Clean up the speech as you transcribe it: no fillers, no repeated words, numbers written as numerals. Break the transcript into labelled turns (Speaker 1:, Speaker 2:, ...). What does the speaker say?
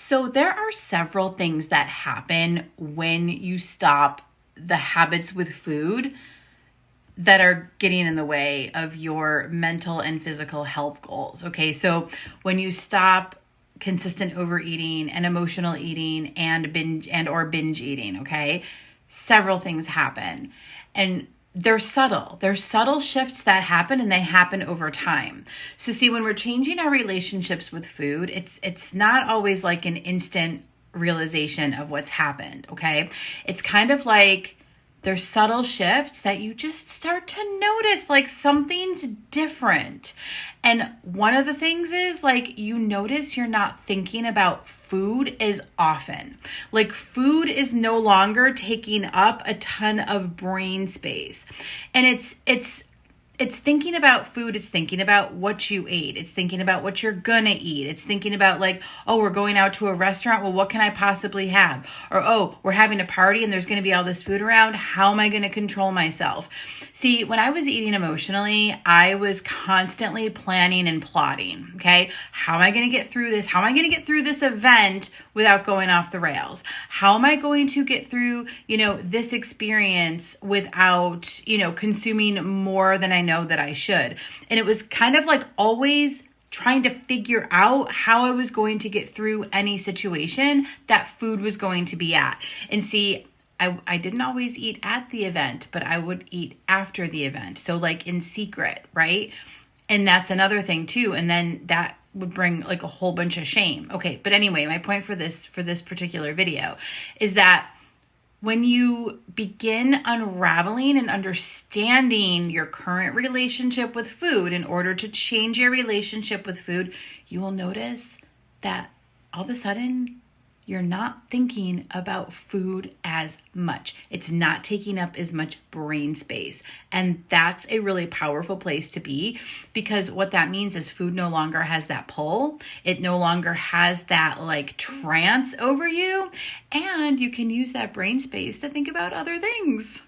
Speaker 1: So there are several things that happen when you stop the habits with food that are getting in the way of your mental and physical health goals. Okay, so when you stop consistent overeating and emotional eating and binge eating, okay, several things happen. And they're subtle. They're subtle shifts that happen, and they happen over time. So see, when we're changing our relationships with food, it's not always like an instant realization of what's happened, okay? It's kind of like there's subtle shifts that you just start to notice, like something's different. And one of the things is like you notice you're not thinking about food as often. Like food is no longer taking up a ton of brain space. And it's thinking about food. It's thinking about what you ate. It's thinking about what you're gonna eat. It's thinking about like, oh, we're going out to a restaurant. Well, what can I possibly have? Or, oh, we're having a party and there's gonna be all this food around. How am I gonna control myself? See, when I was eating emotionally, I was constantly planning and plotting, okay? How am I gonna get through this? How am I gonna get through this event without going off the rails? How am I going to get through, this experience without, consuming more than I know that I should? And it was kind of like always trying to figure out how I was going to get through any situation that food was going to be at. And see, I didn't always eat at the event, but I would eat after the event. So like in secret, right? And that's another thing too. And then that would bring like a whole bunch of shame. Okay. But anyway, my point for this particular video is that when you begin unraveling and understanding your current relationship with food in order to change your relationship with food, you will notice that all of a sudden you're not thinking about food as much. It's not taking up as much brain space. And that's a really powerful place to be, because what that means is food no longer has that pull. It no longer has that like trance over you. And you can use that brain space to think about other things.